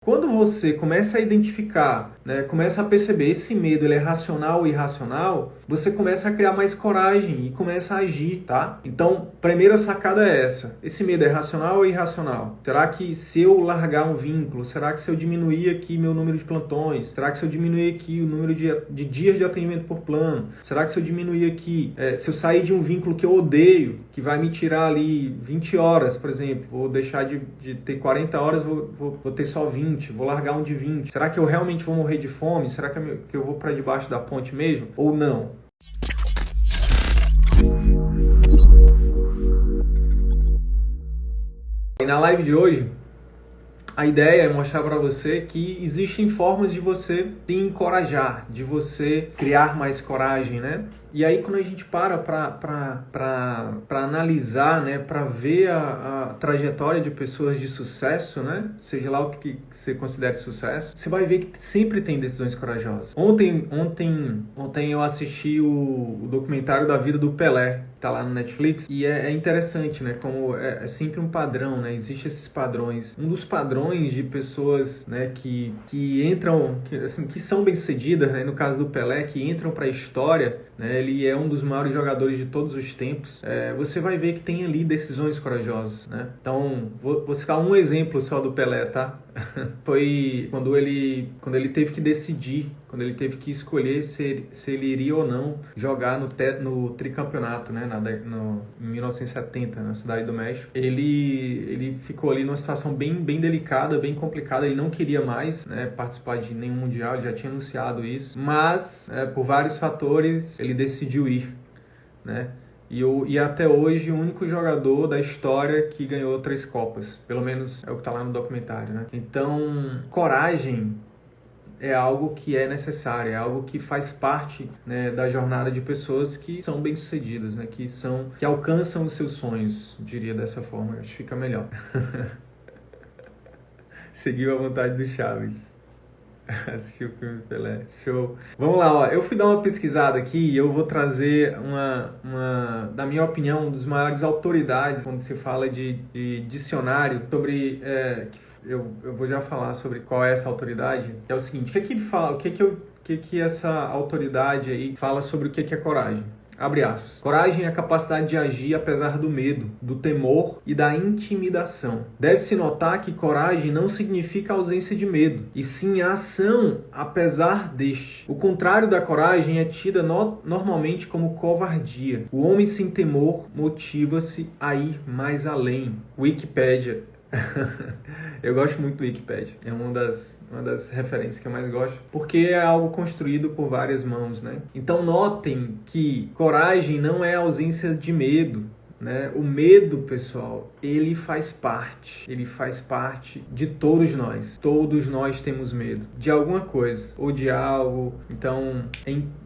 Quando você começa a identificar, né, começa a perceber esse medo, ele é racional ou irracional, você começa a criar mais coragem e começa a agir, tá? Então, primeira sacada é essa. Esse medo é racional ou irracional? Será que se eu largar um vínculo, será que se eu diminuir aqui meu número de plantões, será que se eu diminuir aqui o número de dias de atendimento por plano, será que se eu diminuir aqui, se eu sair de um vínculo que eu odeio, que vai me tirar ali 20 horas, por exemplo, vou deixar de ter 40 horas, vou ter só 20, vou largar um de 20. Será que eu realmente vou morrer de fome? Será que eu vou para debaixo da ponte mesmo? Ou não? E na live de hoje, a ideia é mostrar para você que existem formas de você se encorajar, de você criar mais coragem, né? E aí quando a gente para analisar, né, para ver a trajetória de pessoas de sucesso, né, seja lá o que você considere sucesso, você vai ver que sempre tem decisões corajosas. Ontem eu assisti o documentário da vida do Pelé, que tá lá no Netflix, e é interessante, né, como é sempre um padrão, né, existem esses padrões. Um dos padrões de pessoas, né, que entram, que são bem-sucedidas, né, no caso do Pelé, que entram para a história, né, ele é um dos maiores jogadores de todos os tempos. Você vai ver que tem ali decisões corajosas, né? Então, vou citar um exemplo só do Pelé, tá? Foi quando ele teve que decidir, quando ele teve que escolher se ele iria ou não jogar no tricampeonato, né? Em 1970, na Cidade do México. Ele ficou ali numa situação bem delicada, bem complicada. Ele não queria mais, né, participar de nenhum mundial, ele já tinha anunciado isso. Mas, por vários fatores, ele decidiu ir, né? E até hoje o único jogador da história que ganhou 3 Copas. Pelo menos é o que está lá no documentário, né? Então, coragem é algo que é necessário, é algo que faz parte, né, da jornada de pessoas que são bem-sucedidas, né? Que alcançam os seus sonhos, diria dessa forma. Acho que fica melhor. Seguiu a vontade do Chaves. Assistiu o filme Pelé. Show. Vamos lá, ó. Eu fui dar uma pesquisada aqui e eu vou trazer da minha opinião, um dos maiores autoridades quando se fala de dicionário sobre... eu vou já falar sobre qual é essa autoridade. É o seguinte, o que é que ele fala? O que que essa autoridade aí fala sobre o que é coragem? Abre aspas. Coragem é a capacidade de agir apesar do medo, do temor e da intimidação. Deve-se notar que coragem não significa ausência de medo, e sim a ação apesar deste. O contrário da coragem é tida normalmente como covardia. O homem sem temor motiva-se a ir mais além. Wikipédia. Eu gosto muito do Wikipedia, é uma das referências que eu mais gosto, porque é algo construído por várias mãos, né? Então notem que coragem não é ausência de medo, né? O medo, pessoal, ele faz parte de todos nós. Todos nós temos medo de alguma coisa ou de algo. Então,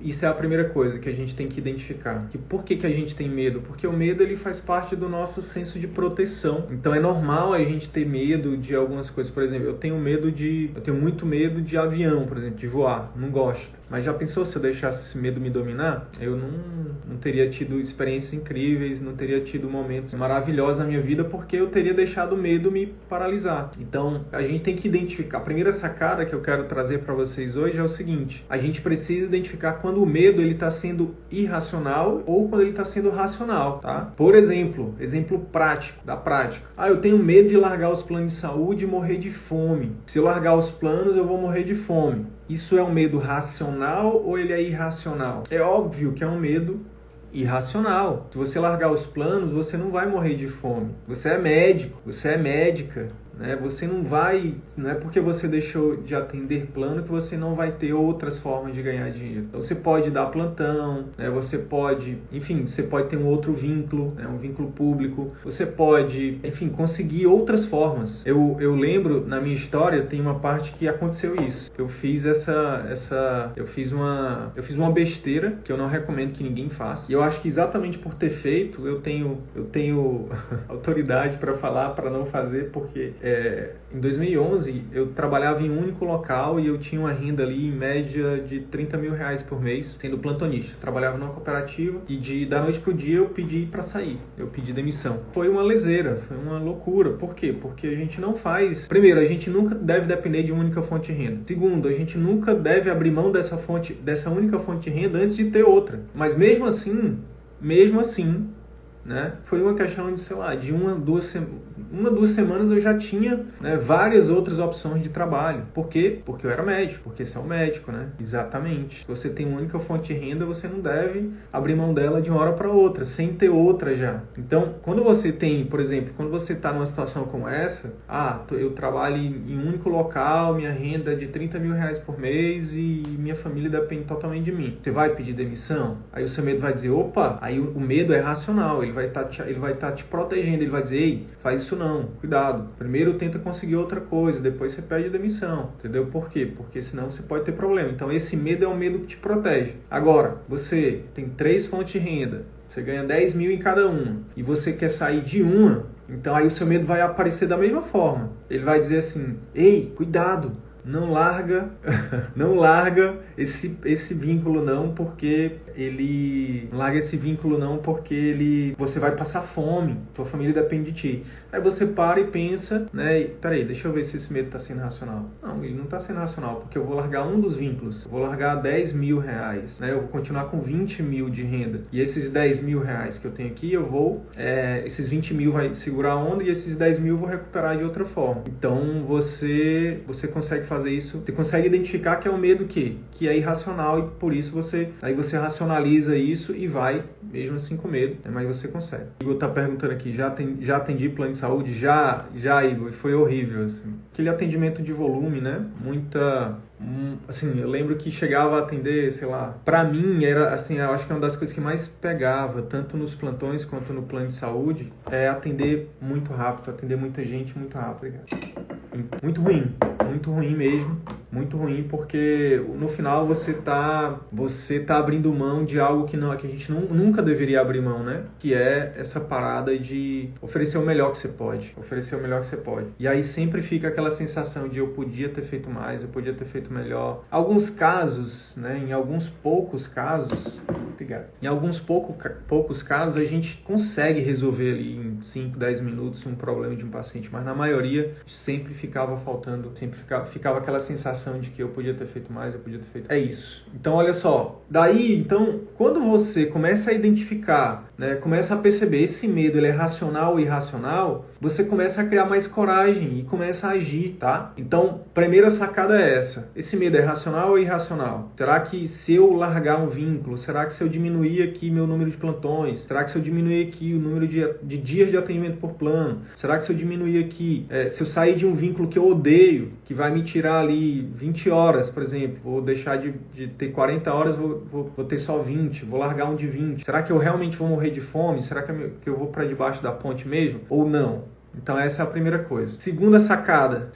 isso é a primeira coisa que a gente tem que identificar. Que por que a gente tem medo? Porque o medo, ele faz parte do nosso senso de proteção. Então, é normal a gente ter medo de algumas coisas. Por exemplo, eu tenho muito medo de avião, por exemplo, de voar. Não gosto. Mas já pensou se eu deixasse esse medo me dominar? Eu não teria tido experiências incríveis, não teria tido momentos maravilhosos na minha vida, porque eu teria deixado o medo me paralisar. Então, a gente tem que identificar. A primeira sacada que eu quero trazer para vocês hoje é o seguinte: a gente precisa identificar quando o medo está sendo irracional ou quando ele está sendo racional, tá? Por exemplo prático, da prática. Eu tenho medo de largar os planos de saúde e morrer de fome. Se eu largar os planos, eu vou morrer de fome. Isso é um medo racional ou ele é irracional? É óbvio que é um medo irracional. Se você largar os planos, você não vai morrer de fome. Você é médico, você é médica, né? Você não é porque você deixou de atender plano que você não vai ter outras formas de ganhar dinheiro. Então você pode dar plantão, né? Você pode ter um outro vínculo, né? Um vínculo público. Você pode, conseguir outras formas. Eu lembro, na minha história, tem uma parte que aconteceu isso. Eu fiz uma besteira que eu não recomendo que ninguém faça. E eu acho que exatamente por ter feito, eu tenho autoridade para falar, para não fazer, porque em 2011 eu trabalhava em um único local e eu tinha uma renda ali em média de 30 mil reais por mês, sendo plantonista. Eu trabalhava numa cooperativa e da noite pro dia eu pedi para sair, eu pedi demissão. Foi uma leseira, foi uma loucura. Por quê? Porque a gente não faz... Primeiro, a gente nunca deve depender de uma única fonte de renda. Segundo, a gente nunca deve abrir mão dessa única fonte de renda antes de ter outra. Mas mesmo assim, né, foi uma questão de, sei lá, de uma, duas semanas eu já tinha, né, várias outras opções de trabalho. Por quê? Porque eu era médico, porque você é um médico, né? Exatamente. Se você tem uma única fonte de renda, você não deve abrir mão dela de uma hora para outra, sem ter outra já. Então, quando você tem, por exemplo, quando você está numa situação como essa, eu trabalho em um único local, minha renda é de 30 mil reais por mês e minha família depende totalmente de mim. Você vai pedir demissão? Aí o seu medo vai dizer, opa, aí o medo é racional, ele vai estar te protegendo, ele vai dizer, ei, faz isso não, cuidado. Primeiro tenta conseguir outra coisa, depois você pede demissão, entendeu? Por quê? Porque senão você pode ter problema. Então esse medo é um medo que te protege. Agora, você tem 3 fontes de renda, você ganha 10 mil em cada uma, e você quer sair de uma, então aí o seu medo vai aparecer da mesma forma. Ele vai dizer assim, ei, cuidado, não larga esse vínculo não, porque você vai passar fome, tua família depende de ti. Aí você para e pensa, né, peraí, deixa eu ver se esse medo está sendo racional. Não, ele não está sendo racional, porque eu vou largar um dos vínculos, eu vou largar 10 mil reais, né, eu vou continuar com 20 mil de renda, e esses 10 mil reais que eu tenho aqui, esses 20 mil vai segurar a onda, e esses 10 mil eu vou recuperar de outra forma. Então você consegue fazer isso, você consegue identificar que é um medo que é irracional, e por isso você racionaliza isso e vai mesmo assim com medo, né? Mas você consegue. O Igor tá perguntando aqui, já atendi plano de saúde? Já, Igor, foi horrível, assim. Aquele atendimento de volume, né? Assim, eu lembro que chegava a atender, sei lá, pra mim era, assim, eu acho que é uma das coisas que mais pegava, tanto nos plantões quanto no plano de saúde, é atender muito rápido, atender muita gente muito rápido. Muito ruim mesmo, muito ruim, porque no final você tá abrindo mão de algo que a gente nunca deveria abrir mão, né? Que é essa parada de oferecer o melhor que você pode, E aí sempre fica aquela sensação de eu podia ter feito mais, eu podia ter feito melhor. Alguns casos, né? Em alguns poucos casos, a gente consegue resolver ali em 5, 10 minutos um problema de um paciente, mas na maioria sempre ficava faltando, ficava aquela sensação de que eu podia ter feito mais, eu podia ter feito... É isso. Então, olha só. Daí, então, quando você começa a identificar, né, começa a perceber esse medo, ele é racional ou irracional, você começa a criar mais coragem e começa a agir, tá? Então, primeira sacada é essa. Esse medo é racional ou irracional? Será que se eu largar um vínculo, será que se eu diminuir aqui meu número de plantões, será que se eu diminuir aqui o número de dias de atendimento por plano, será que se eu diminuir aqui, se eu sair de um vínculo que eu odeio, que vai me tirar ali 20 horas, por exemplo, vou deixar de ter 40 horas, vou ter só 20, vou largar um de 20. Será que eu realmente vou morrer de fome? Será que eu vou para debaixo da ponte mesmo? Ou não? Então essa é a primeira coisa. Segunda sacada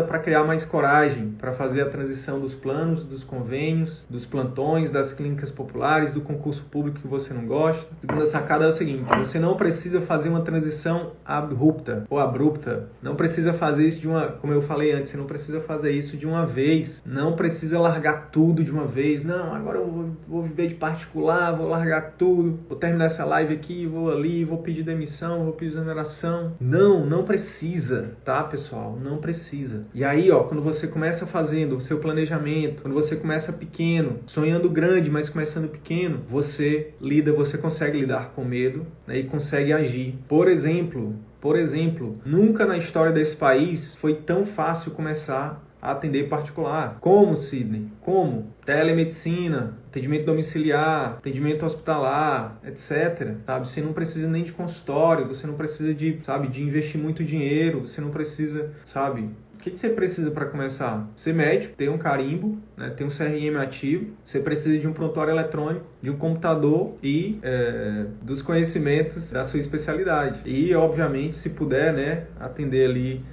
para criar mais coragem, para fazer a transição dos planos, dos convênios, dos plantões, das clínicas populares, do concurso público que você não gosta. Segunda sacada é o seguinte, você não precisa fazer uma transição abrupta. Não precisa fazer isso como eu falei antes, você não precisa fazer isso de uma vez. Não precisa largar tudo de uma vez. Não, agora eu vou viver de particular, vou largar tudo, vou terminar essa live aqui, vou ali, vou pedir demissão, vou pedir exoneração. Não precisa, tá, pessoal? Não precisa. E aí, quando você começa fazendo o seu planejamento, quando você começa pequeno, sonhando grande, mas começando pequeno, você consegue lidar com medo, né, e consegue agir. Por exemplo, nunca na história desse país foi tão fácil começar a atender particular. Como, Sidney? Como? Telemedicina, atendimento domiciliar, atendimento hospitalar, etc. Sabe? Você não precisa nem de consultório, você não precisa de investir muito dinheiro, você não precisa, sabe? O que você precisa para começar? Ser médico, ter um carimbo, né, ter um CRM ativo, você precisa de um prontuário eletrônico, de um computador e dos conhecimentos da sua especialidade. E, obviamente, se puder, né, atender ali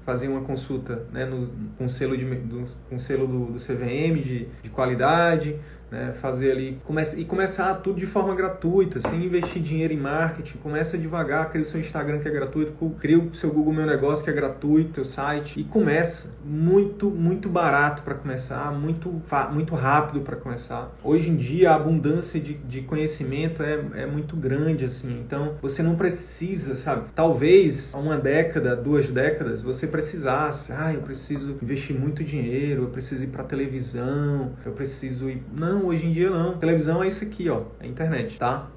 fazer uma consulta, né, com selo do CVM de qualidade, né? Fazer ali, começar tudo de forma gratuita, sem investir dinheiro em marketing. Começa devagar, cria o seu Instagram que é gratuito, cria o seu Google Meu Negócio que é gratuito, teu site, e começa. Muito barato para começar, muito rápido para começar. Hoje em dia a abundância de conhecimento é muito grande, assim, então você não precisa, sabe? Talvez há uma década, 2 décadas, você precisasse, eu preciso investir muito dinheiro, eu preciso ir para televisão, eu preciso ir... Não, hoje em dia não. Televisão é isso aqui, ó, é a internet, tá?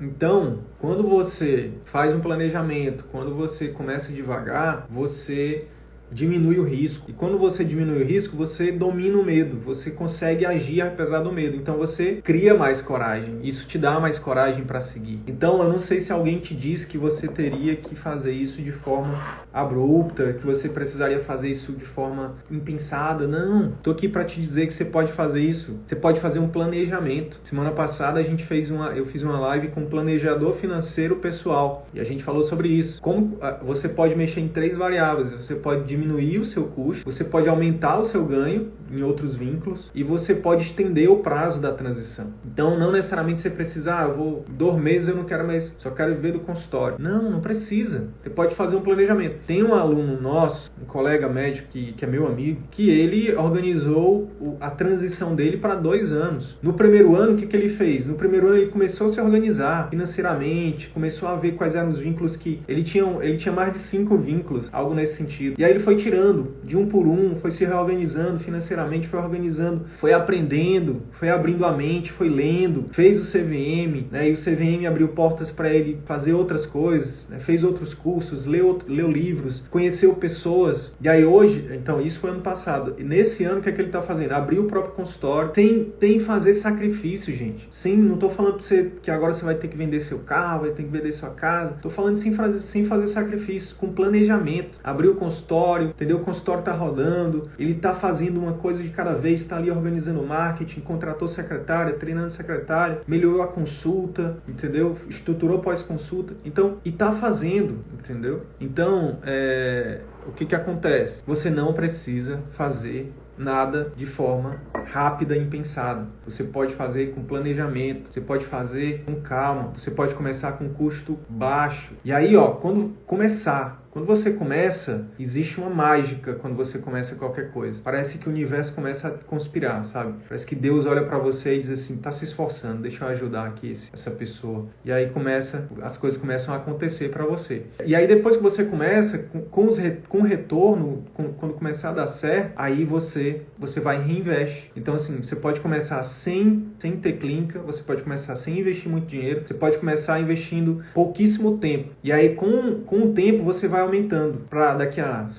Então, quando você faz um planejamento, quando você começa devagar, você diminui o risco. E quando você diminui o risco, você domina o medo. Você consegue agir apesar do medo. Então você cria mais coragem. Isso te dá mais coragem para seguir. Então eu não sei se alguém te disse que você teria que fazer isso de forma abrupta, que você precisaria fazer isso de forma impensada. Não. Tô aqui para te dizer que você pode fazer isso. Você pode fazer um planejamento. Semana passada eu fiz uma live com um planejador financeiro pessoal. E a gente falou sobre isso. Como você pode mexer em 3 variáveis. Você pode diminuir o seu custo, você pode aumentar o seu ganho em outros vínculos e você pode estender o prazo da transição. Então, não necessariamente você precisa, eu vou 2 meses, eu não quero mais, só quero viver do consultório. Não precisa. Você pode fazer um planejamento. Tem um aluno nosso, um colega médico que é meu amigo, que ele organizou a transição dele para 2 anos. No primeiro ano, o que ele fez? No primeiro ano, ele começou a se organizar financeiramente, começou a ver quais eram os vínculos que... Ele tinha mais de 5 vínculos, algo nesse sentido. E aí ele foi tirando de um por um, foi se reorganizando financeiramente, foi organizando, foi aprendendo, foi abrindo a mente, foi lendo, fez o CVM, né? E o CVM abriu portas para ele fazer outras coisas, né? Fez outros cursos, leu livros, conheceu pessoas. E aí hoje, então isso foi ano passado, e nesse ano o que é que ele está fazendo? Abriu o próprio consultório, sem fazer sacrifício, gente. Não estou falando para você que agora você vai ter que vender seu carro, vai ter que vender sua casa. Estou falando sem fazer sacrifício, com planejamento. Abriu o consultório, entendeu? O consultório está rodando, ele está fazendo uma coisa de cada vez, está ali organizando o marketing, contratou secretária, treinando secretária, melhorou a consulta, entendeu? Estruturou pós-consulta, então, e está fazendo, entendeu? Então, o que acontece? Você não precisa fazer nada de forma rápida e impensada. Você pode fazer com planejamento, você pode fazer com calma, você pode começar com custo baixo. E aí, quando você começa, existe uma mágica quando você começa qualquer coisa. Parece que o universo começa a conspirar, sabe? Parece que Deus olha pra você e diz assim, tá se esforçando, deixa eu ajudar aqui essa pessoa. E aí as coisas começam a acontecer pra você. E aí depois que você começa, com o retorno, quando começar a dar certo, aí você vai e reinveste. Então assim, você pode começar sem ter clínica, você pode começar sem investir muito dinheiro, você pode começar investindo pouquíssimo tempo. E aí com o tempo você vai aumentando para daqui a,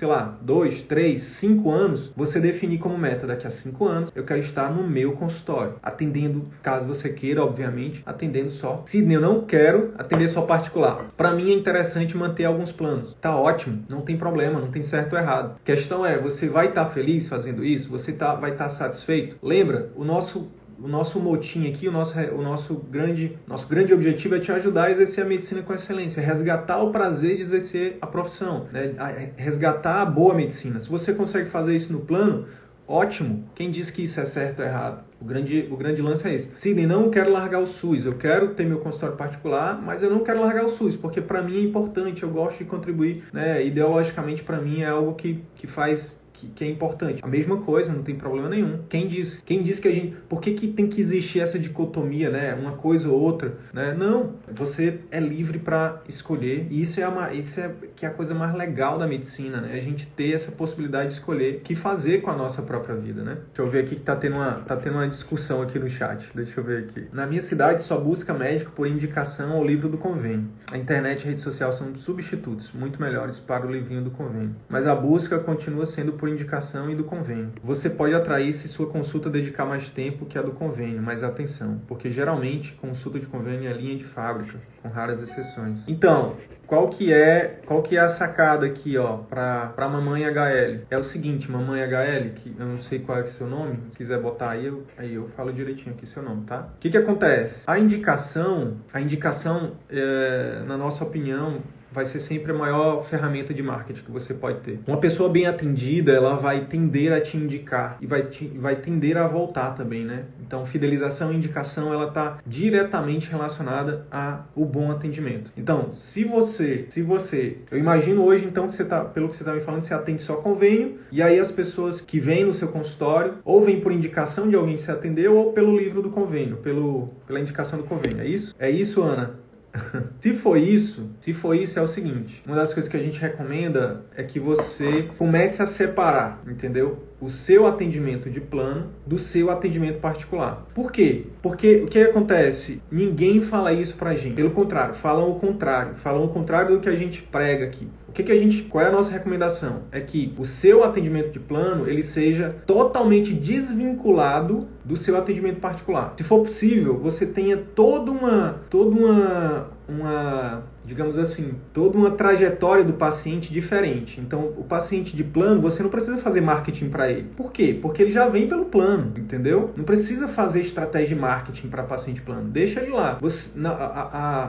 2, 3, 5 anos, você definir como meta, daqui a 5 anos, eu quero estar no meu consultório, atendendo, caso você queira, obviamente, atendendo só. Sidney, eu não quero atender só particular. Para mim é interessante manter alguns planos. Tá ótimo, não tem problema, não tem certo ou errado. A questão é, você vai estar feliz fazendo isso? Você vai estar satisfeito? Lembra, o nosso motim aqui, o nosso grande objetivo é te ajudar a exercer a medicina com excelência, resgatar o prazer de exercer a profissão, né? Resgatar a boa medicina. Se você consegue fazer isso no plano, ótimo. Quem diz que isso é certo ou errado? O grande lance é esse. Sidney, não quero largar o SUS, eu quero ter meu consultório particular, mas eu não quero largar o SUS, porque para mim é importante, eu gosto de contribuir, né? Ideologicamente para mim é algo que faz... Que é importante. A mesma coisa, não tem problema nenhum. Quem diz que a gente... Por que tem que existir essa dicotomia, né? Uma coisa ou outra, né? Não. Você é livre para escolher. E isso é que é a coisa mais legal da medicina, né? A gente ter essa possibilidade de escolher o que fazer com a nossa própria vida, né? Deixa eu ver aqui que tá tendo uma discussão aqui no chat. Deixa eu ver aqui. Na minha cidade só busca médico por indicação ao livro do convênio. A internet e a rede social são substitutos muito melhores para o livrinho do convênio. Mas a busca continua sendo por indicação e do convênio. Você pode atrair se sua consulta dedicar mais tempo que a do convênio, mas atenção, porque geralmente consulta de convênio é linha de fábrica, com raras exceções. Então, qual que é a sacada aqui, para mamãe HL? É o seguinte, mamãe HL, que eu não sei qual é o seu nome, se quiser botar aí eu falo direitinho aqui seu nome, tá? O que acontece? A indicação, na nossa opinião, vai ser sempre a maior ferramenta de marketing que você pode ter. Uma pessoa bem atendida, ela vai tender a te indicar e vai tender a voltar também, né? Então, fidelização e indicação, ela está diretamente relacionada ao bom atendimento. Então, se você, eu imagino hoje, então, que pelo que você está me falando, você atende só convênio, e aí as pessoas que vêm no seu consultório, ou vêm por indicação de alguém que você atendeu, ou pelo livro do convênio, pela indicação do convênio. É isso? É isso, Ana? Se for isso, é o seguinte: uma das coisas que a gente recomenda é que você comece a separar, entendeu? O seu atendimento de plano do seu atendimento particular. Por quê? Porque o que acontece? Ninguém fala isso pra gente. Pelo contrário, falam o contrário do que a gente prega aqui. Qual é a nossa recomendação? É que o seu atendimento de plano, ele seja totalmente desvinculado do seu atendimento particular. Se for possível, você tenha toda uma digamos assim, toda uma trajetória do paciente diferente. Então, o paciente de plano, você não precisa fazer marketing para ele. Por quê? Porque ele já vem pelo plano, entendeu? Não precisa fazer estratégia de marketing para paciente plano. Deixa ele lá.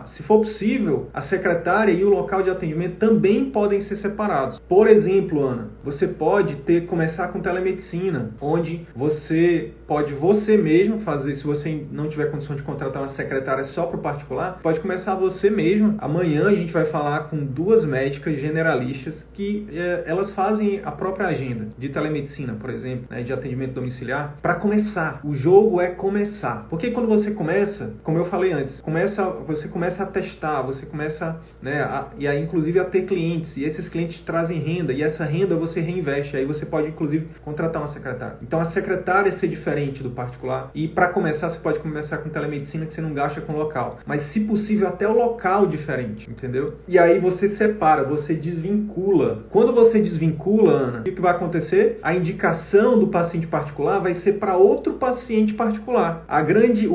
Se for possível, a secretária e o local de atendimento também podem ser separados. Por exemplo, Ana, você pode começar com telemedicina, onde você pode você mesmo fazer, se você não tiver condição de contratar uma secretária só para o particular, pode começar você mesmo. Amanhã a gente vai falar com 2 médicas generalistas que elas fazem a própria agenda de telemedicina, por exemplo, né, de atendimento domiciliar, para começar. O jogo é começar. Porque quando você começa, como eu falei antes, você começa a testar, você começa, né, e aí inclusive a ter clientes, e esses clientes trazem renda, e essa renda você reinveste, aí você pode inclusive contratar uma secretária. Então a secretária ser diferente do particular, e para começar você pode começar com telemedicina, que você não gasta com local, mas se possível até o local diferente, entendeu? E aí você separa, você desvincula. Quando você desvincula, Ana, o que vai acontecer? A indicação do paciente particular vai ser para outro paciente particular. A grande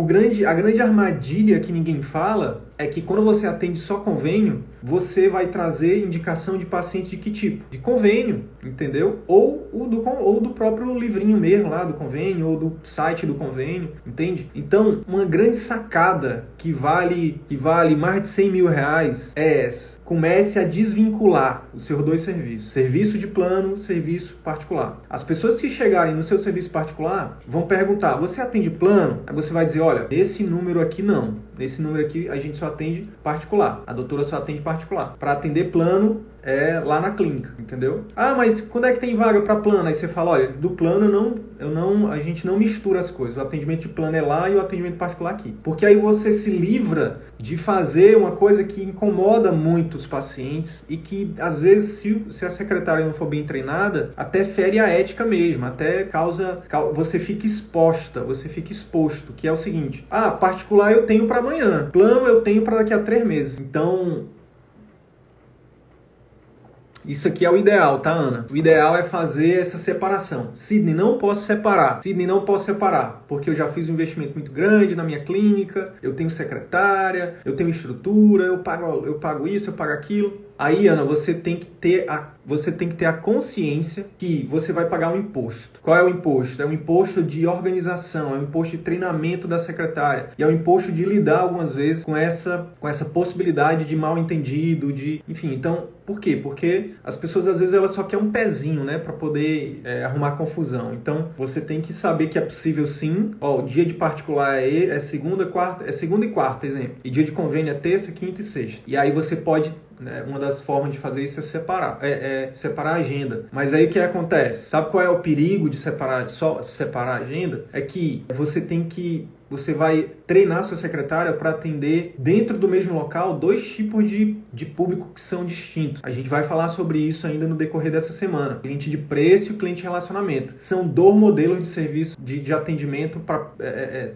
armadilha que ninguém fala é que quando você atende só convênio, você vai trazer indicação de paciente de que tipo? De convênio, entendeu? Ou do próprio livrinho mesmo lá do convênio, ou do site do convênio, entende? Então, uma grande sacada que vale mais de 100 mil reais é essa. Comece a desvincular os seus 2 serviços. Serviço de plano, serviço particular. As pessoas que chegarem no seu serviço particular vão perguntar: você atende plano? Aí você vai dizer: olha, esse número aqui não. Nesse número aqui a gente só atende particular. A doutora só atende particular. Para atender plano é lá na clínica, entendeu? Ah, mas quando é que tem vaga para plano? Aí você fala: olha, do plano a gente não mistura as coisas. O atendimento de plano é lá e o atendimento particular aqui. Porque aí você se livra de fazer uma coisa que incomoda muito os pacientes e que, às vezes, se a secretária não for bem treinada, até fere a ética mesmo, até você fica exposto, que é o seguinte: particular eu tenho para amanhã, plano eu tenho para daqui a 3 meses. Então, isso aqui é o ideal, tá, Ana? O ideal é fazer essa separação. Sidney, não posso separar, porque eu já fiz um investimento muito grande na minha clínica, eu tenho secretária, eu tenho estrutura, eu pago isso, eu pago aquilo. Aí, Ana, você tem que ter a consciência que você vai pagar um imposto. Qual é o imposto? É um imposto de organização, é um imposto de treinamento da secretária, e é um imposto de lidar algumas vezes com essa possibilidade de mal entendido, enfim. Então, por quê? Porque as pessoas às vezes elas só querem um pezinho, né, para poder arrumar confusão. Então, você tem que saber que é possível sim. O dia de particular é segunda e quarta, exemplo. E dia de convênio é terça, quinta e sexta. E aí você pode, uma das formas de fazer isso é separar a agenda. Mas aí o que acontece? Sabe qual é o perigo de separar a agenda? É que você vai treinar sua secretária para atender dentro do mesmo local 2 tipos de público que são distintos. A gente vai falar sobre isso ainda no decorrer dessa semana. Cliente de preço e o cliente de relacionamento. São 2 modelos de serviço de atendimento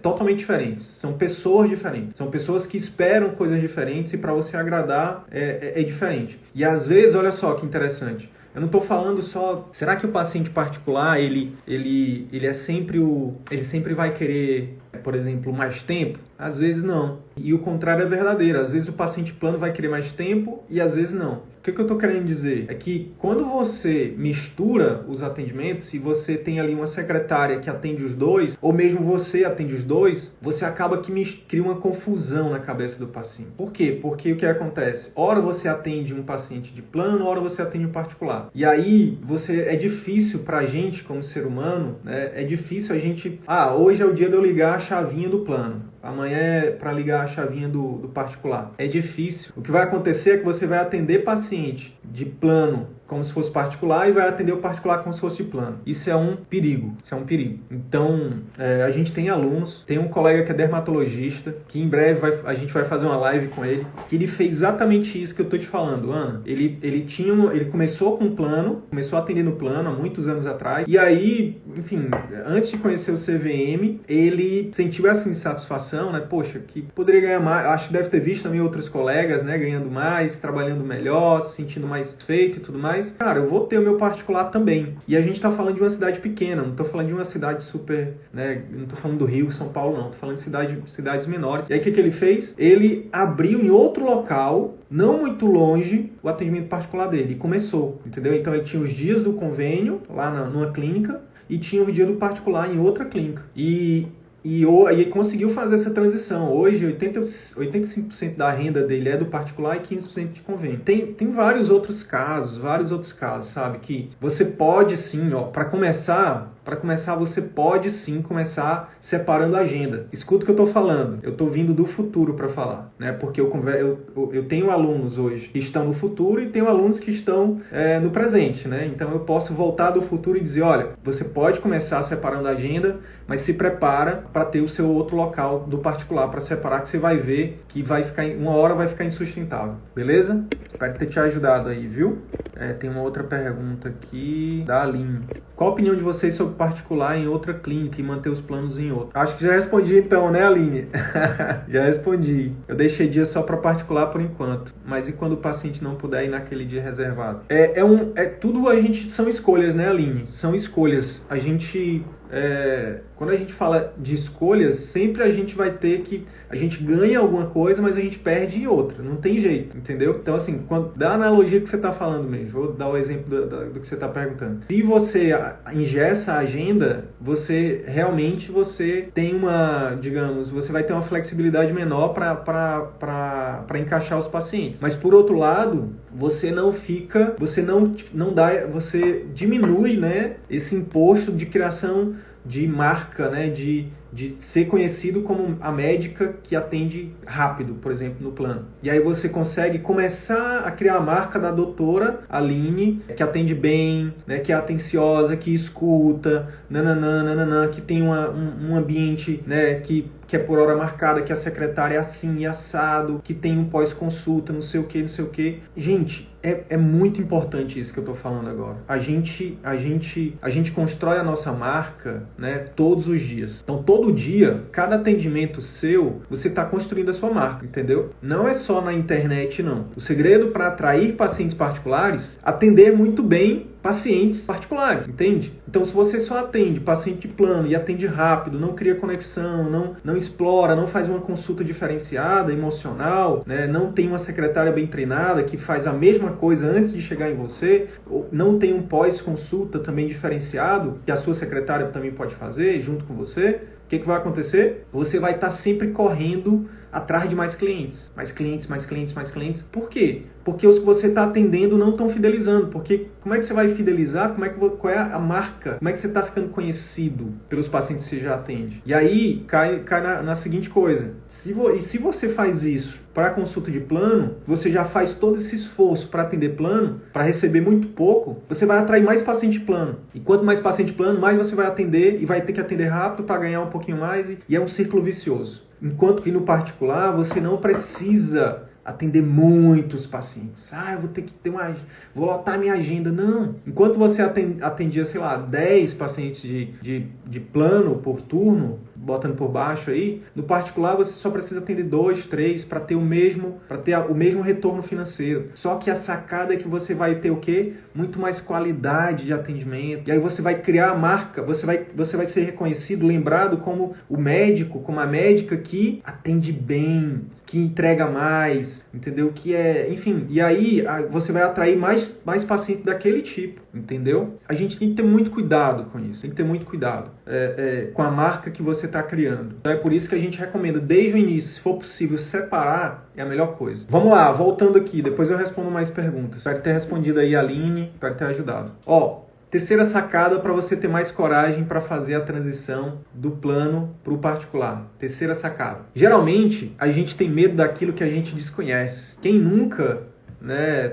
totalmente diferentes. São pessoas diferentes. São pessoas que esperam coisas diferentes e para você agradar é diferente. E às vezes, olha só que interessante, eu não estou falando só... Será que o paciente particular, ele sempre vai querer por exemplo, mais tempo? Às vezes não. E o contrário é verdadeiro. Às vezes o paciente plano vai querer mais tempo e às vezes não. O que eu estou querendo dizer é que quando você mistura os atendimentos e você tem ali uma secretária que atende os dois, ou mesmo você atende os dois, você acaba que cria uma confusão na cabeça do paciente. Por quê? Porque o que acontece? Ora você atende um paciente de plano, ora você atende um particular. E aí é difícil pra gente, como ser humano, né? É difícil a gente... hoje é o dia de eu ligar a chavinha do plano. Amanhã é para ligar a chavinha do particular. É difícil. O que vai acontecer é que você vai atender paciente de plano como se fosse particular e vai atender o particular como se fosse de plano. Isso é um perigo. Então, a gente tem alunos, tem um colega que é dermatologista, que em breve a gente vai fazer uma live com ele, que ele fez exatamente isso que eu tô te falando, Ana. Ele começou com plano, começou a atender no plano há muitos anos atrás, e aí, enfim, antes de conhecer o CVM, ele sentiu essa insatisfação, né? Poxa, que poderia ganhar mais, acho que deve ter visto também outros colegas, né, ganhando mais, trabalhando melhor, se sentindo mais feito e tudo mais. Cara, eu vou ter o meu particular também. E a gente tá falando de uma cidade pequena, não tô falando de uma cidade super, né, não tô falando do Rio, São Paulo, não. Tô falando de cidades menores. E aí o que ele fez? Ele abriu em outro local, não muito longe, o atendimento particular dele. E começou, entendeu? Então ele tinha os dias do convênio lá numa clínica e tinha o dia do particular em outra clínica. E ele conseguiu fazer essa transição. Hoje, 85% da renda dele é do particular e 15% de convênio. Tem vários outros casos, sabe? Que você pode sim, para começar, você pode sim começar separando a agenda. Escuta o que eu estou falando. Eu estou vindo do futuro para falar, né? Porque eu tenho alunos hoje que estão no futuro e tenho alunos que estão no presente, né? Então eu posso voltar do futuro e dizer, olha, você pode começar separando a agenda, mas se prepara para ter o seu outro local do particular para separar, que você vai ver que uma hora vai ficar insustentável. Beleza? Espero ter te ajudado aí, viu? Tem uma outra pergunta aqui da Aline. Qual a opinião de vocês sobre particular em outra clínica e manter os planos em outra? Acho que já respondi então, né, Aline? Já respondi. Eu deixei dia só para particular por enquanto. Mas e quando o paciente não puder ir naquele dia reservado? Tudo são escolhas, né, Aline? São escolhas. Quando a gente fala de escolhas, sempre a gente vai ter que... A gente ganha alguma coisa, mas a gente perde em outra. Não tem jeito, entendeu? Então, assim, dá a analogia que você está falando mesmo. Vou dar o exemplo do que você está perguntando. Se você engessa a agenda, você tem uma, digamos, você vai ter uma flexibilidade menor para encaixar os pacientes. Mas, por outro lado, você diminui, né, esse imposto de criação de marca, né, de ser conhecido como a médica que atende rápido, por exemplo, no plano. E aí você consegue começar a criar a marca da doutora Aline, que atende bem, né, que é atenciosa, que escuta, que tem um ambiente, né, que é por hora marcada, que a secretária é assim e assado, que tem um pós-consulta, não sei o que. Gente, é muito importante isso que eu tô falando agora. A gente constrói a nossa marca, né, todos os dias. Então, todo dia, cada atendimento seu, você está construindo a sua marca, entendeu? Não é só na internet, não. O segredo para atrair pacientes particulares, atender muito bem pacientes particulares, entende? Então, se você só atende paciente de plano e atende rápido, não cria conexão, não explora, não faz uma consulta diferenciada, emocional, né? Não tem uma secretária bem treinada que faz a mesma coisa antes de chegar em você, não tem um pós-consulta também diferenciado, que a sua secretária também pode fazer junto com você, o que vai acontecer? Você vai estar sempre correndo atrás de mais clientes. Mais clientes. Por quê? Porque os que você está atendendo não estão fidelizando. Porque como é que você vai fidelizar? Qual é a marca? Como é que você está ficando conhecido pelos pacientes que você já atende? E aí cai na seguinte coisa. Se você faz isso para consulta de plano, você já faz todo esse esforço para atender plano, para receber muito pouco, você vai atrair mais paciente plano. E quanto mais paciente plano, mais você vai atender e vai ter que atender rápido para ganhar um pouquinho mais. E é um círculo vicioso. Enquanto que no particular, você não precisa atender muitos pacientes. Eu vou ter que vou lotar minha agenda. Não. Enquanto você atendia, 10 pacientes de plano por turno, botando por baixo aí, no particular você só precisa atender 2, 3 para ter o mesmo retorno financeiro. Só que a sacada é que você vai ter o quê? Muito mais qualidade de atendimento. E aí você vai criar a marca, você vai ser reconhecido, lembrado como o médico, como a médica que atende bem, que entrega mais, entendeu? Que é, enfim, e aí você vai atrair mais pacientes daquele tipo, entendeu? A gente tem que ter muito cuidado com isso, tem que ter muito cuidado com a marca que você está criando. Então é por isso que a gente recomenda, desde o início, se for possível, separar, é a melhor coisa. Vamos lá, voltando aqui, depois eu respondo mais perguntas. Espero ter respondido aí a Aline, espero ter ajudado. Terceira sacada para você ter mais coragem para fazer a transição do plano para o particular. Terceira sacada. Geralmente, a gente tem medo daquilo que a gente desconhece. Quem nunca,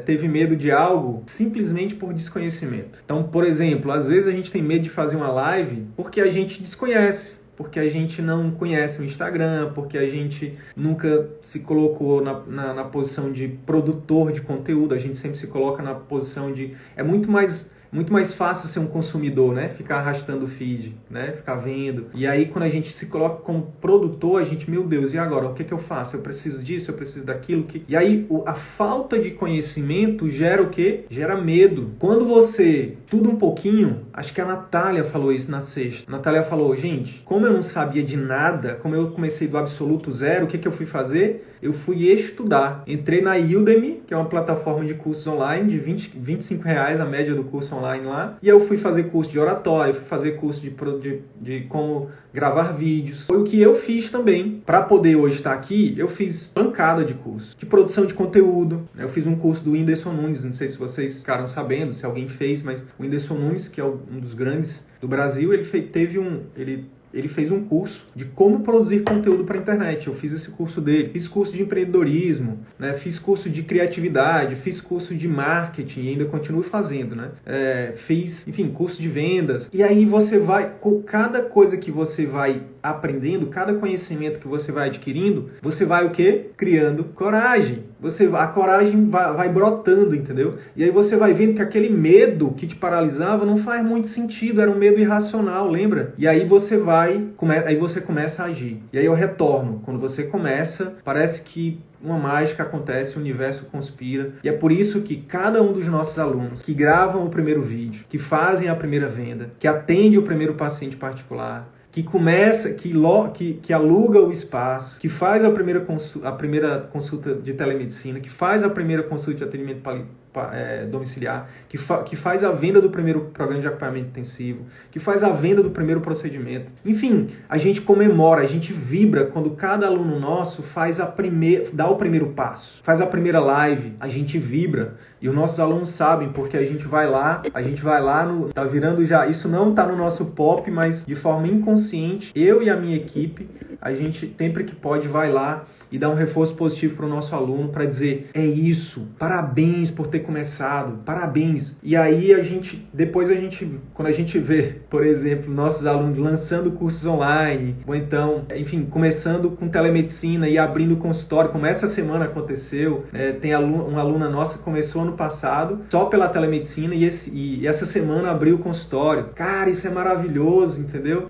teve medo de algo simplesmente por desconhecimento? Então, por exemplo, às vezes a gente tem medo de fazer uma live porque a gente desconhece. Porque a gente não conhece o Instagram, porque a gente nunca se colocou na posição de produtor de conteúdo, a gente sempre se coloca na posição de... É muito mais fácil ser um consumidor, ficar arrastando o feed, ficar vendo. E aí, quando a gente se coloca como produtor, a gente, meu Deus, e agora? O que eu faço? Eu preciso disso, eu preciso daquilo. E aí, a falta de conhecimento gera o quê? Gera medo. Quando você estuda um pouquinho, acho que a Natália falou isso na sexta. A Natália falou, gente, como eu não sabia de nada, como eu comecei do absoluto zero, o que eu fui fazer? Eu fui estudar. Entrei na Udemy, que é uma plataforma de cursos online, de R$25 a média do curso online lá. E eu fui fazer curso de oratória, fui fazer curso de como gravar vídeos. Foi o que eu fiz também. Para poder hoje estar aqui, eu fiz pancada de curso. De produção de conteúdo. Eu fiz um curso do Whindersson Nunes, não sei se vocês ficaram sabendo, se alguém fez, mas o Whindersson Nunes, que é um dos grandes do Brasil, ele fez um curso de como produzir conteúdo para a internet. Eu fiz esse curso dele. Fiz curso de empreendedorismo, fiz curso de criatividade, fiz curso de marketing e ainda continuo fazendo. Fiz, enfim, curso de vendas. E aí você vai, com cada coisa que você vai aprendendo, cada conhecimento que você vai adquirindo, você vai o quê? Criando coragem. A coragem vai brotando, entendeu? E aí você vai vendo que aquele medo que te paralisava não faz muito sentido, era um medo irracional, lembra? E aí você começa a agir. E aí eu retorno. Quando você começa, parece que uma mágica acontece, o universo conspira. E é por isso que cada um dos nossos alunos que gravam o primeiro vídeo, que fazem a primeira venda, que atende o primeiro paciente particular, que aluga o espaço, que faz a primeira consulta de telemedicina, que faz a primeira consulta de atendimento domiciliar, que faz a venda do primeiro programa de acompanhamento intensivo, que faz a venda do primeiro procedimento. Enfim, a gente comemora, a gente vibra quando cada aluno nosso dá o primeiro passo, faz a primeira live, a gente vibra. E os nossos alunos sabem, porque a gente vai lá tá virando já, isso não tá no nosso pop, mas de forma inconsciente, eu e a minha equipe, a gente sempre que pode vai lá e dar um reforço positivo para o nosso aluno, para dizer, é isso, parabéns por ter começado, parabéns. E aí quando a gente vê, por exemplo, nossos alunos lançando cursos online, ou então, enfim, começando com telemedicina e abrindo consultório, como essa semana aconteceu, tem uma aluna nossa que começou ano passado, só pela telemedicina, e essa semana abriu o consultório. Cara, isso é maravilhoso, entendeu?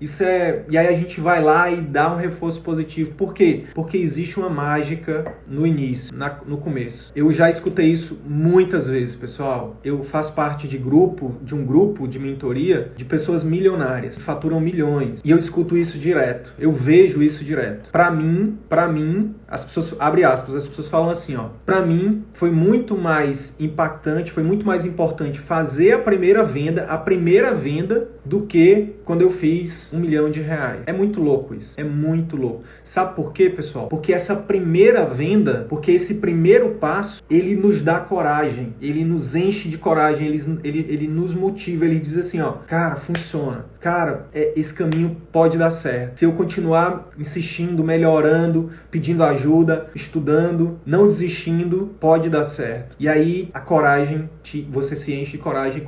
E aí a gente vai lá e dá um reforço positivo. Por quê? Porque existe uma mágica no início, no começo. Eu já escutei isso muitas vezes, pessoal. Eu faço parte de um grupo de mentoria de pessoas milionárias, que faturam milhões. E eu escuto isso direto. Eu vejo isso direto. Pra mim, as pessoas, abre aspas, as pessoas falam assim, pra mim foi muito mais impactante, foi muito mais importante fazer a primeira venda do que quando eu fiz R$1 milhão. É muito louco isso. É muito louco. Sabe por quê, pessoal? Porque essa primeira venda, porque esse primeiro passo, ele nos dá coragem, ele nos enche de coragem, ele nos motiva, ele diz assim, cara, funciona. Cara, esse caminho pode dar certo. Se eu continuar insistindo, melhorando, pedindo ajuda, ajuda, estudando, não desistindo, pode dar certo. E aí a coragem, você se enche de coragem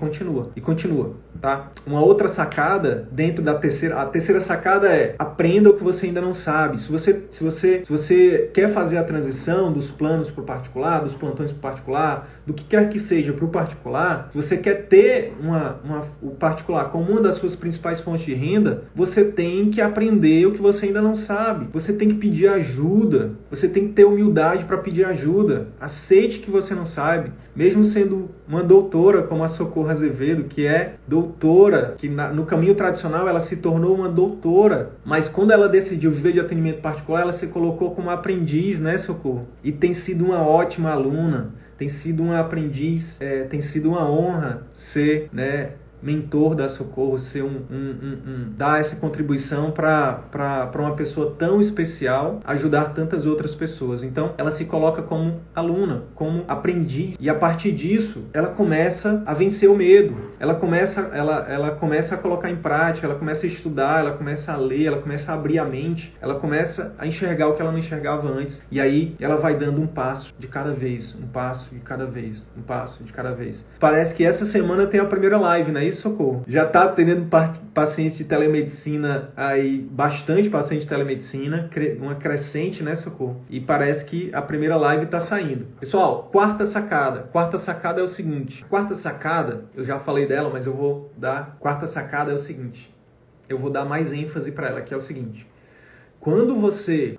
e continua, tá? Uma outra sacada dentro da a terceira sacada é: aprenda o que você ainda não sabe. Se você quer fazer a transição dos planos para o particular, dos plantões para o particular, do que quer que seja para o particular, se você quer ter o particular como uma das suas principais fontes de renda, você tem que aprender o que você ainda não sabe. Você tem que pedir ajuda. Você tem que ter humildade para pedir ajuda. Aceite que você não sabe. Mesmo sendo uma doutora como a Socorro Azevedo, que é doutora, que no caminho tradicional ela se tornou uma doutora, mas quando ela decidiu viver de atendimento particular, ela se colocou como aprendiz, né, Socorro? E tem sido uma ótima aluna, tem sido uma aprendiz, tem sido uma honra ser, né, mentor da Socorro, ser dar essa contribuição para uma pessoa tão especial, ajudar tantas outras pessoas. Então, ela se coloca como aluna, como aprendiz, e a partir disso, ela começa a vencer o medo. Ela começa a colocar em prática, ela começa a estudar, ela começa a ler, ela começa a abrir a mente, ela começa a enxergar o que ela não enxergava antes. E aí, ela vai dando um passo de cada vez, um passo de cada vez, um passo de cada vez. Parece que essa semana tem a primeira live, né? Isso, Socorro? Já está atendendo pacientes de telemedicina aí, bastante paciente de telemedicina, uma crescente, né, Socorro? E parece que a primeira live está saindo. Pessoal, quarta sacada. Quarta sacada é o seguinte. Quarta sacada, eu já falei dela, mas eu vou dar... Quarta sacada é o seguinte. Eu vou dar mais ênfase para ela, que é o seguinte. Quando você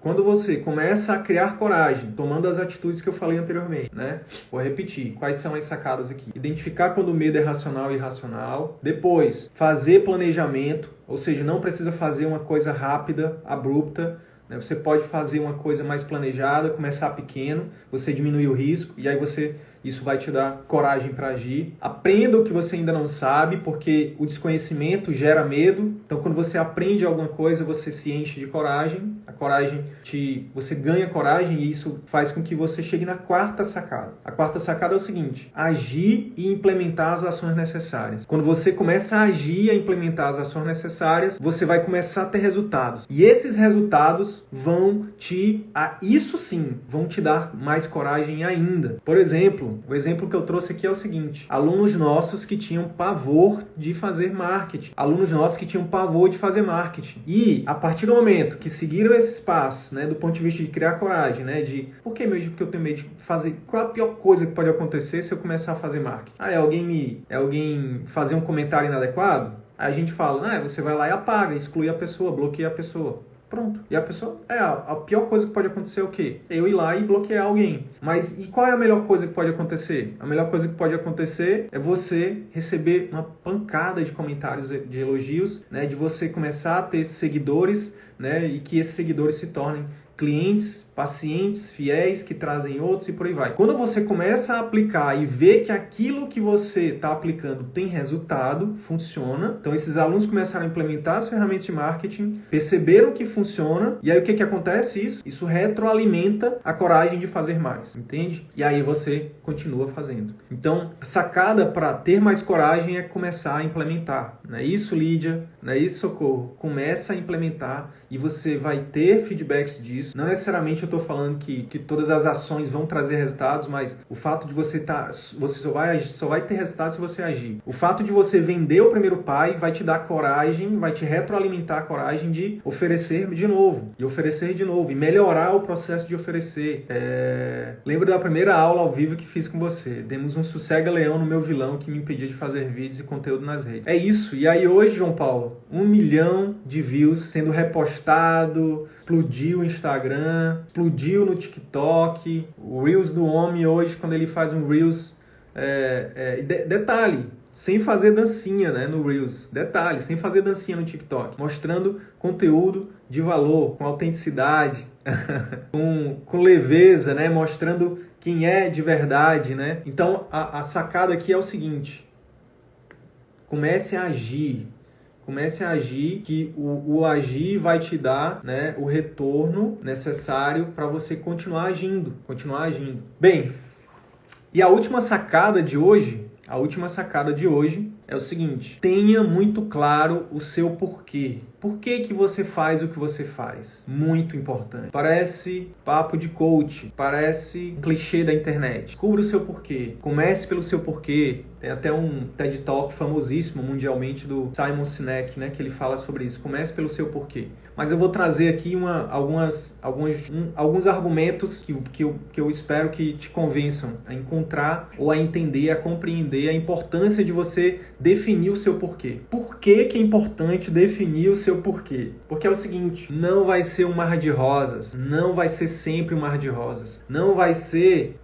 começa a criar coragem, tomando as atitudes que eu falei anteriormente, né? Vou repetir, quais são as sacadas aqui? Identificar quando o medo é racional e irracional. Depois, fazer planejamento, ou seja, não precisa fazer uma coisa rápida, abrupta, né? Você pode fazer uma coisa mais planejada, começar pequeno, você diminui o risco, e aí isso vai te dar coragem para agir. Aprenda o que você ainda não sabe, porque o desconhecimento gera medo. Então, quando você aprende alguma coisa, você se enche de coragem. Você ganha coragem e isso faz com que você chegue na quarta sacada. A quarta sacada é o seguinte: agir e implementar as ações necessárias. Quando você começa a agir e a implementar as ações necessárias, você vai começar a ter resultados. E esses resultados vão te dar mais coragem ainda. Por exemplo, o exemplo que eu trouxe aqui é o seguinte: alunos nossos que tinham pavor de fazer marketing. E, a partir do momento que seguiram esses passos, né, do ponto de vista de criar coragem, né, por que medo? Porque eu tenho medo de fazer... Qual a pior coisa que pode acontecer se eu começar a fazer marketing? É alguém fazer um comentário inadequado? Aí a gente fala, você vai lá e apaga, exclui a pessoa, bloqueia a pessoa. Pronto. E a pessoa... a pior coisa que pode acontecer é o quê? Eu ir lá e bloquear alguém. Mas e qual é a melhor coisa que pode acontecer? A melhor coisa que pode acontecer é você receber uma pancada de comentários, de elogios, né? De você começar a ter seguidores, né? E que esses seguidores se tornem clientes, pacientes fiéis que trazem outros e por aí vai. Quando você começa a aplicar e vê que aquilo que você está aplicando tem resultado, funciona, então esses alunos começaram a implementar as ferramentas de marketing, perceberam que funciona, e aí o que acontece? Isso retroalimenta a coragem de fazer mais, entende? E aí você continua fazendo. Então, a sacada para ter mais coragem é começar a implementar. Não é isso, Lídia? Não é isso, Socorro? Começa a implementar e você vai ter feedbacks disso. Não necessariamente eu estou falando que todas as ações vão trazer resultados, mas o fato de você só vai ter resultados se você agir. O fato de você vender o primeiro pai vai te dar coragem, vai te retroalimentar a coragem de oferecer de novo, e melhorar o processo de oferecer. Lembro da primeira aula ao vivo que fiz com você. Demos um sossega-leão no meu vilão que me impedia de fazer vídeos e conteúdo nas redes. É isso. E aí hoje, João Paulo, 1 milhão de views sendo repostado, explodiu o Instagram, explodiu no TikTok, o Reels do homem hoje, quando ele faz um Reels, detalhe, sem fazer dancinha, né, no Reels, detalhe, sem fazer dancinha no TikTok, mostrando conteúdo de valor, com autenticidade, com leveza, né, mostrando quem é de verdade, né. Então a sacada aqui é o seguinte: comece a agir, que o agir vai te dar, né, o retorno necessário para você continuar agindo. Bem, e a última sacada de hoje a última sacada de hoje é o seguinte: tenha muito claro o seu porquê. Por que que você faz o que você faz? Muito importante. Parece papo de coach, parece um clichê da internet. Descubra o seu porquê. Comece pelo seu porquê. Tem até um TED Talk famosíssimo mundialmente do Simon Sinek, né, que ele fala sobre isso. Comece pelo seu porquê. Mas eu vou trazer aqui alguns argumentos que eu espero que te convençam a encontrar ou a entender, a compreender a importância de você definir o seu porquê. Por que que é importante definir o seu porquê? Porque é o seguinte: não vai ser um mar de rosas, não vai ser sempre um mar de rosas, não vai ser,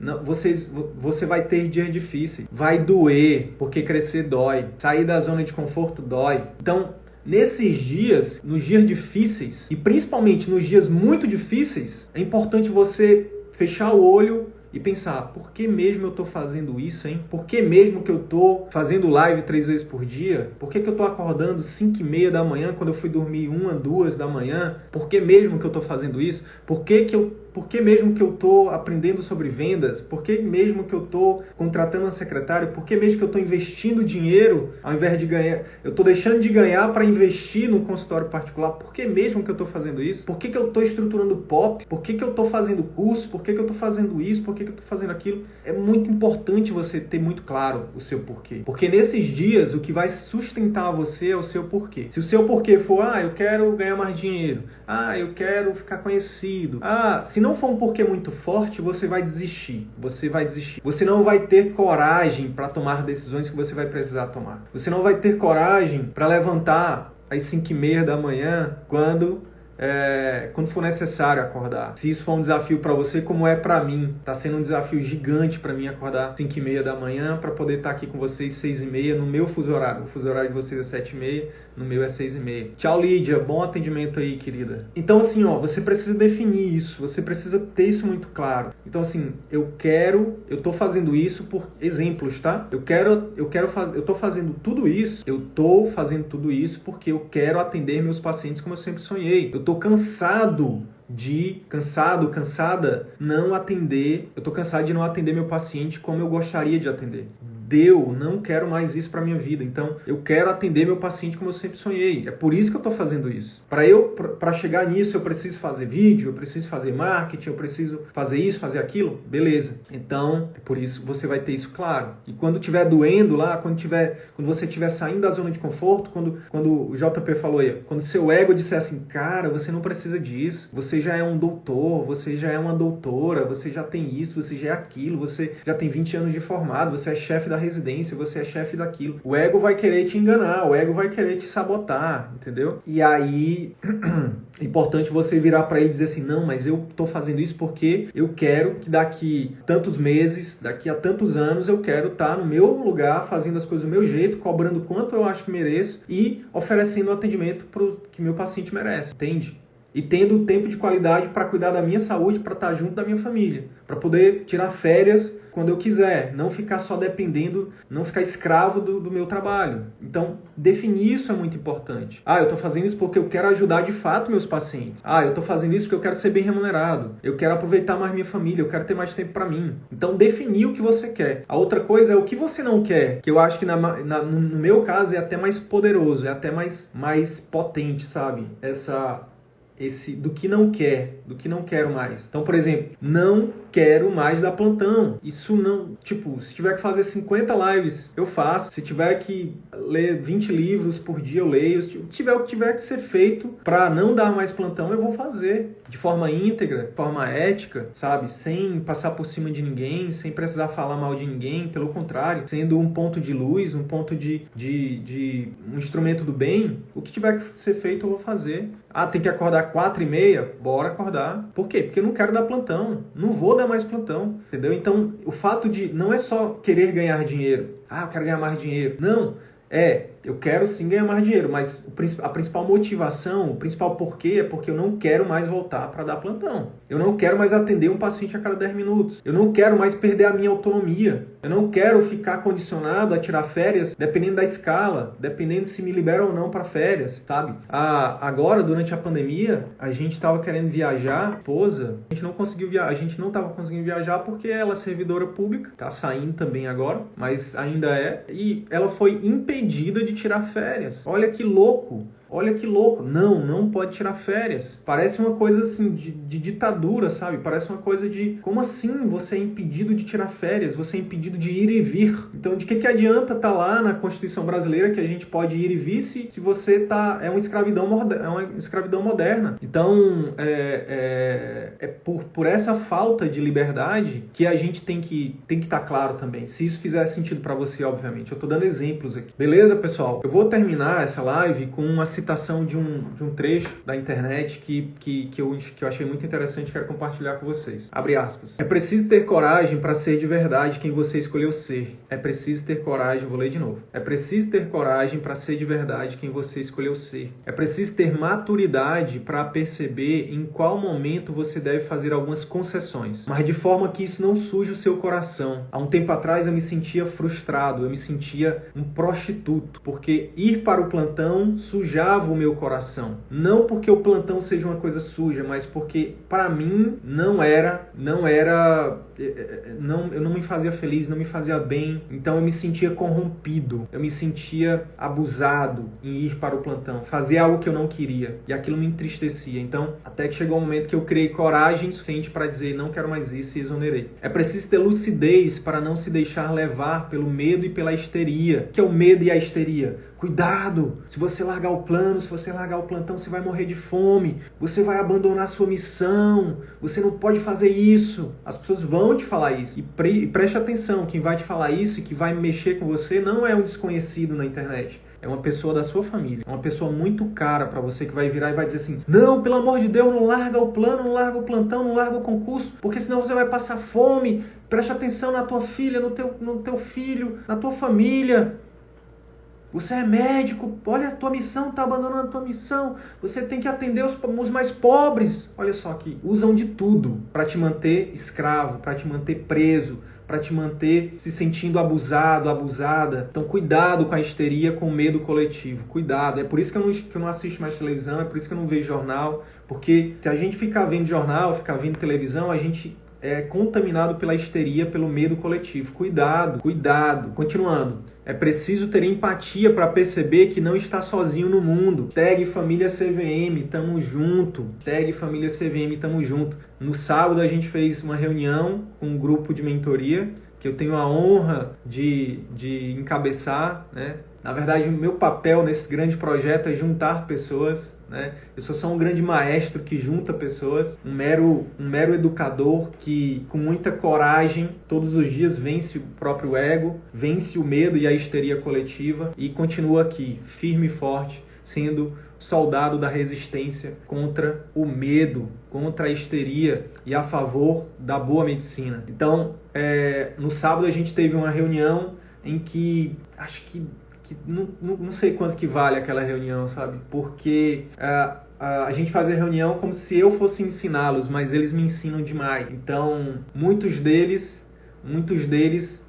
você vai ter dias difíceis, vai doer, porque crescer dói, sair da zona de conforto dói. Então, nesses dias, nos dias difíceis, e principalmente nos dias muito difíceis, é importante você fechar o olho e pensar: por que mesmo eu estou fazendo isso, hein? Por que mesmo que eu estou fazendo live 3 vezes por dia? Por que que eu estou acordando 5h30 da manhã quando eu fui dormir 1, 2 da manhã? Por que mesmo que eu estou fazendo isso? Por que mesmo que eu estou aprendendo sobre vendas? Por que mesmo que eu estou contratando uma secretária? Por que mesmo que eu estou investindo dinheiro ao invés de ganhar? Eu estou deixando de ganhar para investir num consultório particular. Por que mesmo que eu estou fazendo isso? Por que que eu estou estruturando POP? Por que que eu estou fazendo curso? Por que que eu estou fazendo isso? Por que que eu estou fazendo aquilo? É muito importante você ter muito claro o seu porquê. Porque nesses dias, o que vai sustentar você é o seu porquê. Se o seu porquê for: eu quero ganhar mais dinheiro, eu quero ficar conhecido, se não for um porquê muito forte, você vai desistir. Você não vai ter coragem para tomar decisões que você vai precisar tomar. Você não vai ter coragem para levantar às 5h30 da manhã quando for necessário acordar. Se isso for um desafio para você, como é para mim, tá sendo um desafio gigante para mim acordar 5h30 da manhã para poder estar aqui com vocês 6h30 no meu fuso horário. O fuso horário de vocês é 7h30, no meu é 6h30. Tchau, Lídia, bom atendimento aí, querida. Então, assim, você precisa definir isso, você precisa ter isso muito claro. Então, assim, eu tô fazendo isso por exemplos, tá? Eu tô fazendo tudo isso porque eu quero atender meus pacientes como eu sempre sonhei. Eu tô cansada, eu tô cansado de não atender meu paciente como eu gostaria de atender. Não quero mais isso para minha vida. Então, eu quero atender meu paciente como eu sempre sonhei. É por isso que eu estou fazendo isso. Para chegar nisso, eu preciso fazer vídeo, eu preciso fazer marketing, eu preciso fazer isso, fazer aquilo. Beleza. Então, é por isso que você vai ter isso claro. E quando estiver doendo lá, quando você estiver saindo da zona de conforto, quando o JP falou aí, quando seu ego disser assim: cara, você não precisa disso, você já é um doutor, você já é uma doutora, você já tem isso, você já é aquilo, você já tem 20 anos de formado, você é chefe da residência, você é chefe daquilo. O ego vai querer te enganar, o ego vai querer te sabotar, entendeu? E aí, é importante você virar para ele e dizer assim: não, mas eu tô fazendo isso porque eu quero que daqui tantos meses, daqui a tantos anos, eu quero estar no meu lugar, fazendo as coisas do meu jeito, cobrando quanto eu acho que mereço e oferecendo o atendimento que meu paciente merece, entende? E tendo tempo de qualidade para cuidar da minha saúde, para estar junto da minha família, para poder tirar férias quando eu quiser, não ficar só dependendo, não ficar escravo do meu trabalho. Então, definir isso é muito importante. Eu estou fazendo isso porque eu quero ajudar de fato meus pacientes. Eu estou fazendo isso porque eu quero ser bem remunerado. Eu quero aproveitar mais minha família, eu quero ter mais tempo para mim. Então, definir o que você quer. A outra coisa é o que você não quer, que eu acho que no meu caso é até mais poderoso, é até mais potente, sabe? Do que não quero mais. Então, por exemplo, não quero mais dar plantão. Isso não, se tiver que fazer 50 lives, eu faço. Se tiver que ler 20 livros por dia, eu leio. Se tiver o que tiver que ser feito para não dar mais plantão, eu vou fazer. De forma íntegra, de forma ética, sabe? Sem passar por cima de ninguém, sem precisar falar mal de ninguém. Pelo contrário, sendo um ponto de luz, um ponto de um instrumento do bem, o que tiver que ser feito, eu vou fazer. Tem que acordar 4h30? Bora acordar. Por quê? Porque eu não quero dar plantão. Não vou dar mais plantão. Entendeu? Então, o fato de não é só querer ganhar dinheiro. Eu quero ganhar mais dinheiro. Não. Eu quero sim ganhar mais dinheiro, mas a principal motivação, o principal porquê é porque eu não quero mais voltar para dar plantão. Eu não quero mais atender um paciente a cada 10 minutos. Eu não quero mais perder a minha autonomia. Eu não quero ficar condicionado a tirar férias dependendo da escala, dependendo se me libera ou não para férias, sabe? Agora, durante a pandemia, a gente estava querendo viajar, esposa, a gente não conseguiu viajar, a gente não estava conseguindo viajar porque ela é servidora pública, tá saindo também agora, mas ainda é, e ela foi impedida de tirar férias. Olha que louco! Olha que louco. Não pode tirar férias. Parece uma coisa assim de ditadura, sabe? Parece uma coisa de... Como assim você é impedido de tirar férias? Você é impedido de ir e vir? Então, de que adianta estar lá na Constituição brasileira que a gente pode ir e vir se você tá... É uma escravidão moderna. Então, por essa falta de liberdade que a gente tem que estar claro também. Se isso fizer sentido para você, obviamente. Eu tô dando exemplos aqui. Beleza, pessoal? Eu vou terminar essa live com uma citação de um trecho da internet que eu achei muito interessante e quero compartilhar com vocês. Abre aspas. É preciso ter coragem para ser de verdade quem você escolheu ser. É preciso ter coragem, vou ler de novo. É preciso ter coragem para ser de verdade quem você escolheu ser. É preciso ter maturidade para perceber em qual momento você deve fazer algumas concessões, mas de forma que isso não suje o seu coração. Há um tempo atrás eu me sentia frustrado, eu me sentia um prostituto, porque ir para o plantão sujava o meu coração. Não porque o plantão seja uma coisa suja, mas porque para mim eu não me fazia feliz, não me fazia bem. Então eu me sentia corrompido, eu me sentia abusado em ir para o plantão, fazer algo que eu não queria, e aquilo me entristecia. Então, até que chegou um momento que eu criei coragem suficiente para dizer, não quero mais isso, e exonerei. É preciso ter lucidez para não se deixar levar pelo medo e pela histeria. O que é o medo e a histeria? Cuidado! Se você largar o plano, se você largar o plantão, você vai morrer de fome, você vai abandonar sua missão, você não pode fazer isso. As pessoas vão te falar isso. E preste atenção, quem vai te falar isso e que vai mexer com você não é um desconhecido na internet. É uma pessoa da sua família. É uma pessoa muito cara pra você que vai virar e vai dizer assim, não, pelo amor de Deus, não larga o plano, não larga o plantão, não larga o concurso, porque senão você vai passar fome. Preste atenção na tua filha, no teu filho, na tua família. Você é médico, olha, a tua missão, tá abandonando a tua missão. Você tem que atender os mais pobres. Olha só aqui, usam de tudo para te manter escravo, para te manter preso, para te manter se sentindo abusado, abusada. Então cuidado com a histeria, com o medo coletivo. Cuidado. É por isso que eu não assisto mais televisão, é por isso que eu não vejo jornal. Porque se a gente ficar vendo jornal, ficar vendo televisão, a gente é contaminado pela histeria, pelo medo coletivo. Cuidado, cuidado. Continuando. É preciso ter empatia para perceber que não está sozinho no mundo. Tag Família CVM, tamo junto. Tag Família CVM, tamo junto. No sábado a gente fez uma reunião com um grupo de mentoria, que eu tenho a honra de encabeçar, né? Na verdade, o meu papel nesse grande projeto é juntar pessoas, né? Eu sou só um grande maestro que junta pessoas, um mero educador que, com muita coragem, todos os dias vence o próprio ego, vence o medo e a histeria coletiva e continua aqui, firme e forte, sendo soldado da resistência contra o medo, contra a histeria e a favor da boa medicina. Então, no sábado a gente teve uma reunião em que, acho que não sei quanto que vale aquela reunião, sabe? Porque a gente faz a reunião como se eu fosse ensiná-los, mas eles me ensinam demais. Então, muitos deles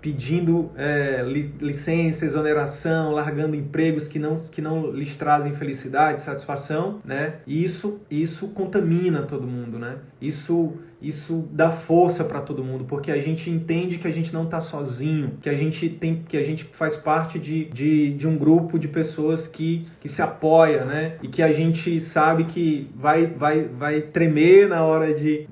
pedindo licença, exoneração, largando empregos que não lhes trazem felicidade, satisfação, né? E isso contamina todo mundo, né? Isso dá força para todo mundo, porque a gente entende que a gente não está sozinho, que a gente faz parte de um grupo de pessoas que se apoia, né? E que a gente sabe que vai tremer na hora de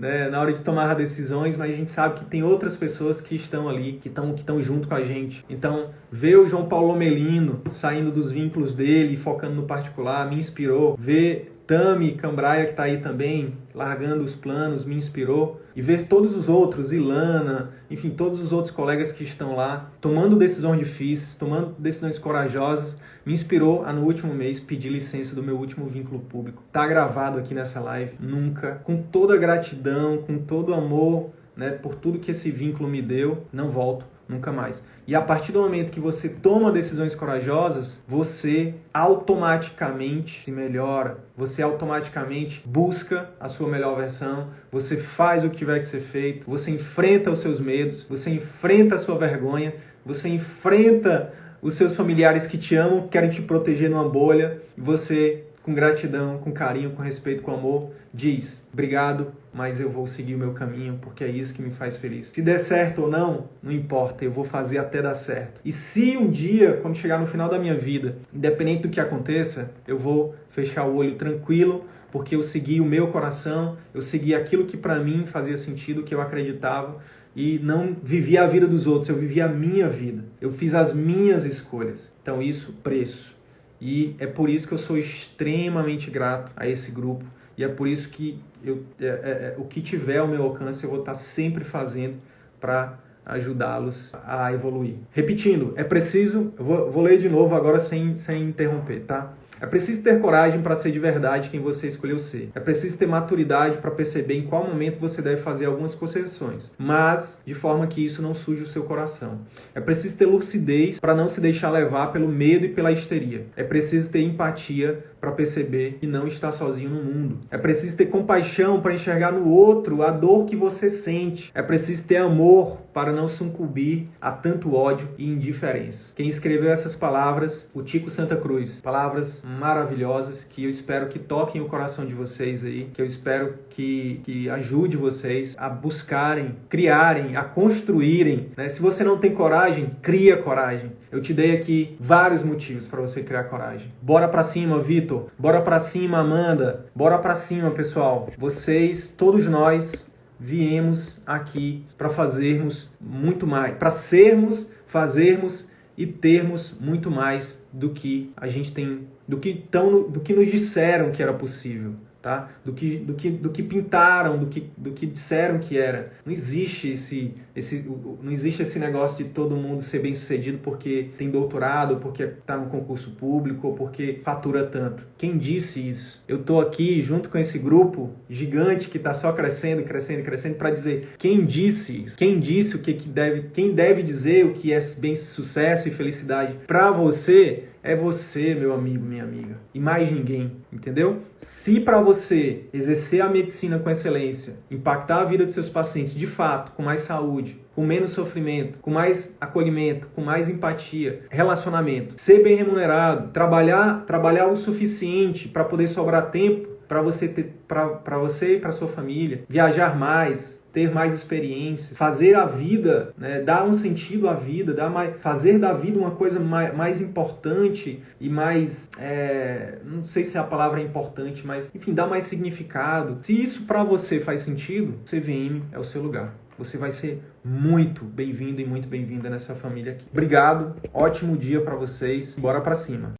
tomar decisões, mas a gente sabe que tem outras pessoas que estão ali, que estão junto com a gente. Então, ver o João Paulo Melino saindo dos vínculos dele e focando no particular me inspirou. Ver Tami Cambraia, que está aí também, largando os planos, me inspirou. E ver todos os outros, Ilana, enfim, todos os outros colegas que estão lá, tomando decisões difíceis, tomando decisões corajosas, me inspirou a, no último mês, pedir licença do meu último vínculo público. Está gravado aqui nessa live, nunca, com toda a gratidão, com todo o amor, né, por tudo que esse vínculo me deu, não volto nunca mais. E a partir do momento que você toma decisões corajosas, você automaticamente se melhora, você automaticamente busca a sua melhor versão, você faz o que tiver que ser feito, você enfrenta os seus medos, você enfrenta a sua vergonha, você enfrenta os seus familiares que te amam, que querem te proteger numa bolha, e você, com gratidão, com carinho, com respeito, com amor, diz: obrigado, mas eu vou seguir o meu caminho, porque é isso que me faz feliz. Se der certo ou não, não importa, eu vou fazer até dar certo. E se um dia, quando chegar no final da minha vida, independente do que aconteça, eu vou fechar o olho tranquilo, porque eu segui o meu coração, eu segui aquilo que para mim fazia sentido, que eu acreditava, e não vivi a vida dos outros, eu vivi a minha vida. Eu fiz as minhas escolhas. Então isso, preço. E é por isso que eu sou extremamente grato a esse grupo. E é por isso que o que tiver ao meu alcance eu vou estar sempre fazendo para ajudá-los a evoluir. Repetindo, é preciso... Vou ler de novo agora sem interromper, tá? É preciso ter coragem para ser de verdade quem você escolheu ser. É preciso ter maturidade para perceber em qual momento você deve fazer algumas concessões, mas de forma que isso não suje o seu coração. É preciso ter lucidez para não se deixar levar pelo medo e pela histeria. É preciso ter empatia para perceber que não está sozinho no mundo. É preciso ter compaixão para enxergar no outro a dor que você sente. É preciso ter amor para não sucumbir a tanto ódio e indiferença. Quem escreveu essas palavras, o Tico Santa Cruz. Palavras maravilhosas que eu espero que toquem o coração de vocês aí, que eu espero que ajude vocês a buscarem, criarem, a construírem, né? Se você não tem coragem, cria coragem. Eu te dei aqui vários motivos para você criar coragem. Bora pra cima, Vitor. Bora pra cima, Amanda. Bora pra cima, pessoal. Vocês, todos nós, viemos aqui para fazermos muito mais, para sermos, fazermos e termos muito mais do que a gente tem, do que nos disseram que era possível, tá? Do que pintaram, do que disseram que era. Não existe esse negócio de todo mundo ser bem-sucedido porque tem doutorado, porque está no concurso público ou porque fatura tanto. Quem disse isso? Eu estou aqui junto com esse grupo gigante que está só crescendo, crescendo, crescendo para dizer quem disse isso? Quem disse quem deve dizer o que é bem sucesso e felicidade para você? É você, meu amigo, minha amiga. E mais ninguém, entendeu? Se para você exercer a medicina com excelência, impactar a vida de seus pacientes de fato, com mais saúde, com menos sofrimento, com mais acolhimento, com mais empatia, relacionamento, ser bem remunerado, trabalhar o suficiente para poder sobrar tempo para você e para sua família, viajar mais, ter mais experiência, fazer a vida, né, dar um sentido à vida, fazer da vida uma coisa mais importante e mais, não sei se a palavra é importante, mas enfim, dar mais significado. Se isso para você faz sentido, CVM é o seu lugar. Você vai ser muito bem-vindo e muito bem-vinda nessa família aqui. Obrigado, ótimo dia para vocês, bora para cima.